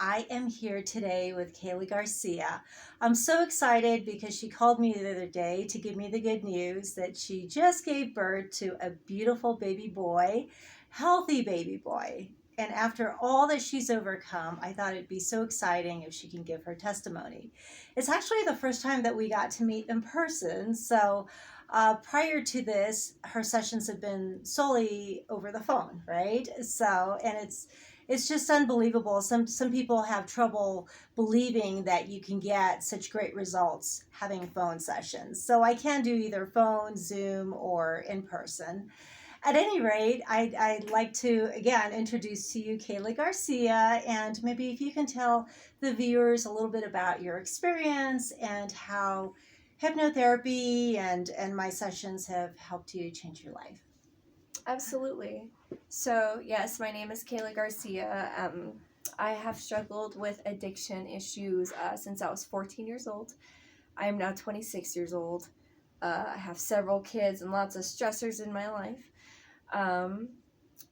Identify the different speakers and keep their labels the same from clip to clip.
Speaker 1: I am here today with Keila Garcia. I'm so excited because she called me the other day to give me the good news that she just gave birth to a beautiful baby boy, healthy baby boy. And after all that she's overcome, I thought it'd be so exciting if she can give her testimony. It's actually the first time that we got to meet in person. So prior to this, her sessions have been solely over the phone, right? So, and it's just unbelievable. Some people have trouble believing that you can get such great results having phone sessions. So I can do either phone, Zoom, or in person. At any rate, I'd like to again introduce to you Keila Garcia, and maybe if you can tell the viewers a little bit about your experience and how hypnotherapy and my sessions have helped you change your life.
Speaker 2: Absolutely. So, yes, my name is Keila Garcia. I have struggled with addiction issues since I was 14 years old. I am now 26 years old. I have several kids and lots of stressors in my life.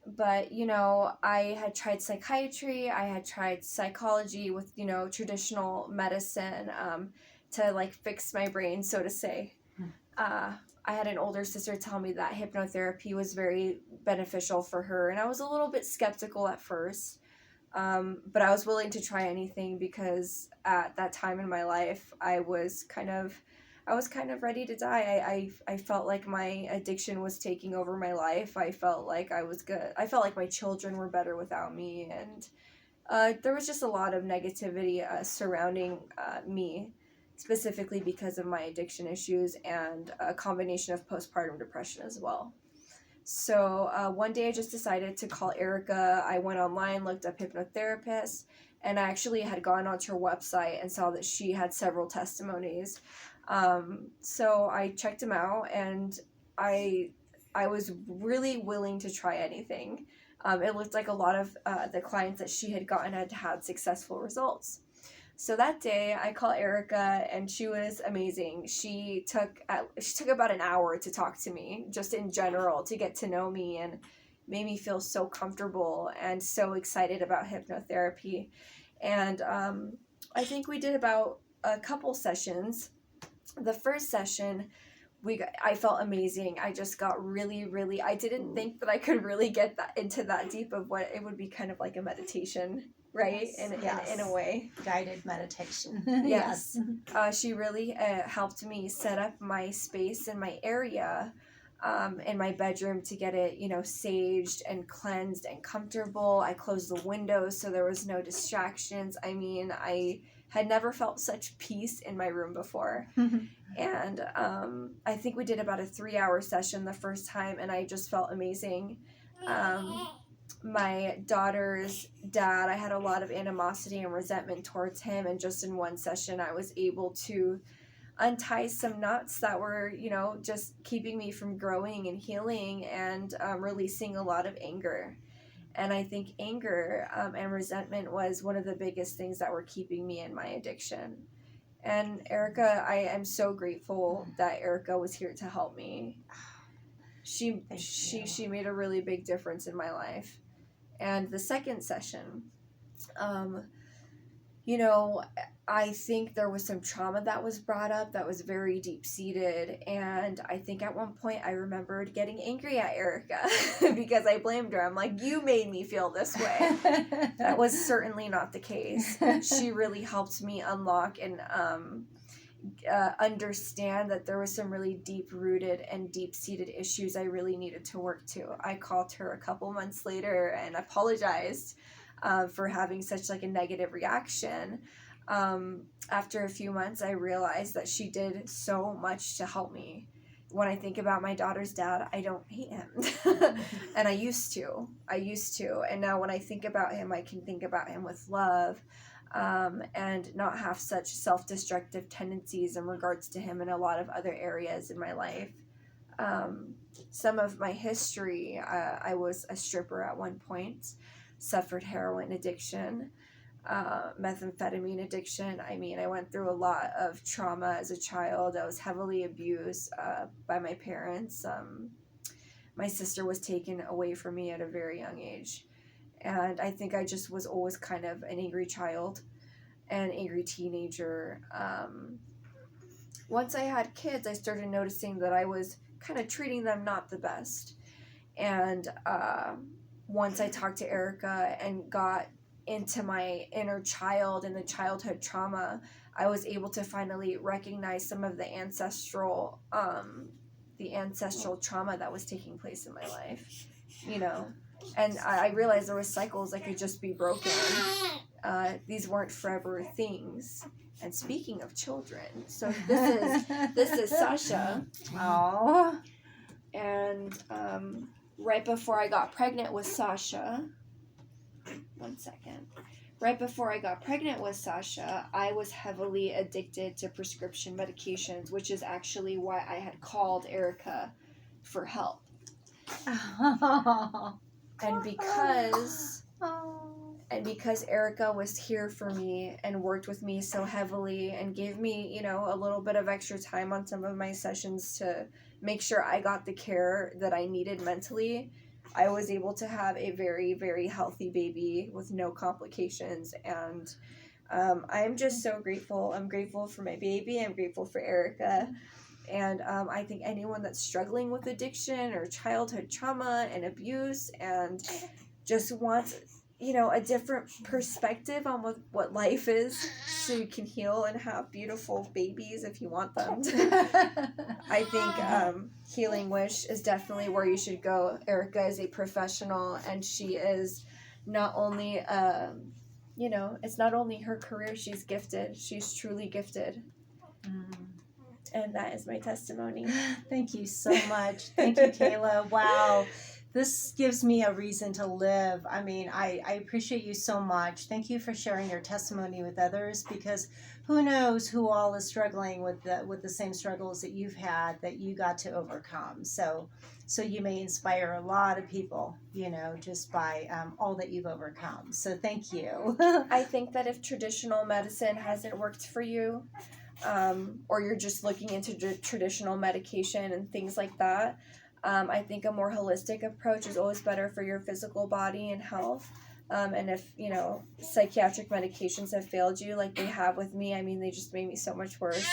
Speaker 2: But, I had tried psychiatry, I had tried psychology with, traditional medicine to, fix my brain, so to say. I had an older sister tell me that hypnotherapy was very beneficial for her, and I was a little bit skeptical at first, but I was willing to try anything because at that time in my life, I was kind of ready to die. I felt like my addiction was taking over my life. I felt like I was good. I felt like my children were better without me, and there was just a lot of negativity surrounding me, specifically because of my addiction issues and a combination of postpartum depression as well. So one day I just decided to call Erica. I went online, looked up hypnotherapists, and I actually had gone onto her website and saw that she had several testimonies. So I checked them out, and I was really willing to try anything. It looked like a lot of the clients that she had gotten had had successful results. So that day, I call Erica, and she was amazing. She took about an hour to talk to me, just in general, to get to know me, and made me feel so comfortable and so excited about hypnotherapy. And I think we did about a couple sessions. The first session, I felt amazing. I just got really, I didn't think that I could really get that into that deep of what it would be, kind of like a meditation, right?
Speaker 1: Yes.
Speaker 2: In a way.
Speaker 1: Guided meditation.
Speaker 2: Yes. She really helped me set up my space and my area in my bedroom to get it, saged and cleansed and comfortable. I closed the windows so there was no distractions. I mean, I had never felt such peace in my room before. And I think we did about a 3-hour session the first time, and I just felt amazing. My daughter's dad, I had a lot of animosity and resentment towards him, and just in one session I was able to untie some knots that were, just keeping me from growing and healing, and releasing a lot of anger. And I think anger and resentment was one of the biggest things that were keeping me in my addiction. And Erica, I am so grateful that Erica was here to help me. She made a really big difference in my life. And the second session, I think there was some trauma that was brought up that was very deep-seated, and I think at one point I remembered getting angry at Erica because I blamed her. I'm like, you made me feel this way. That was certainly not the case. She really helped me unlock and understand that there was some really deep-rooted and deep-seated issues I really needed to work to. I called her a couple months later and apologized for having such a negative reaction. After a few months, I realized that she did so much to help me. When I think about my daughter's dad, I don't hate him. And I used to. And now when I think about him, I can think about him with love, and not have such self-destructive tendencies in regards to him in a lot of other areas in my life. Some of my history, I was a stripper at one point, suffered heroin addiction, methamphetamine addiction. I mean, I went through a lot of trauma as a child. I was heavily abused by my parents. My sister was taken away from me at a very young age. And I think I just was always kind of an angry child, an angry teenager. Once I had kids, I started noticing that I was kind of treating them not the best. And once I talked to Erica and got into my inner child and the childhood trauma, I was able to finally recognize some of the ancestral trauma that was taking place in my life, you know. And I realized there was cycles that could just be broken. These weren't forever things. And speaking of children, so this is Sasha.
Speaker 1: Oh.
Speaker 2: And right before I got pregnant with Sasha, one second. Right before I got pregnant with Sasha, I was heavily addicted to prescription medications, which is actually why I had called Erica for help. And because Erica was here for me and worked with me so heavily and gave me, a little bit of extra time on some of my sessions to make sure I got the care that I needed mentally, I was able to have a very, very healthy baby with no complications. And I'm just so grateful. I'm grateful for my baby. I'm grateful for Erica. And I think anyone that's struggling with addiction or childhood trauma and abuse and just wants, a different perspective on what life is so you can heal and have beautiful babies if you want them. I think Healing Wish is definitely where you should go. Erica is a professional, and she is not only, it's not only her career, she's gifted. She's truly gifted. And that is my testimony.
Speaker 1: Thank you so much. Thank you, Keila. Wow. This gives me a reason to live. I mean, I appreciate you so much. Thank you for sharing your testimony with others, because who knows who all is struggling with the same struggles that you've had that you got to overcome. So you may inspire a lot of people, just by all that you've overcome. So thank you.
Speaker 2: I think that if traditional medicine hasn't worked for you, or you're just looking into traditional medication and things like that, I think a more holistic approach is always better for your physical body and health. And if, psychiatric medications have failed you like they have with me, I mean, they just made me so much worse.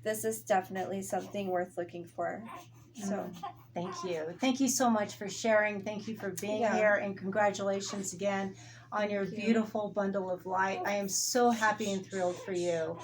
Speaker 2: This is definitely something worth looking for. So
Speaker 1: thank you. Thank you so much for sharing. Thank you for being here, and congratulations again on your beautiful bundle of light. I am so happy and thrilled for you.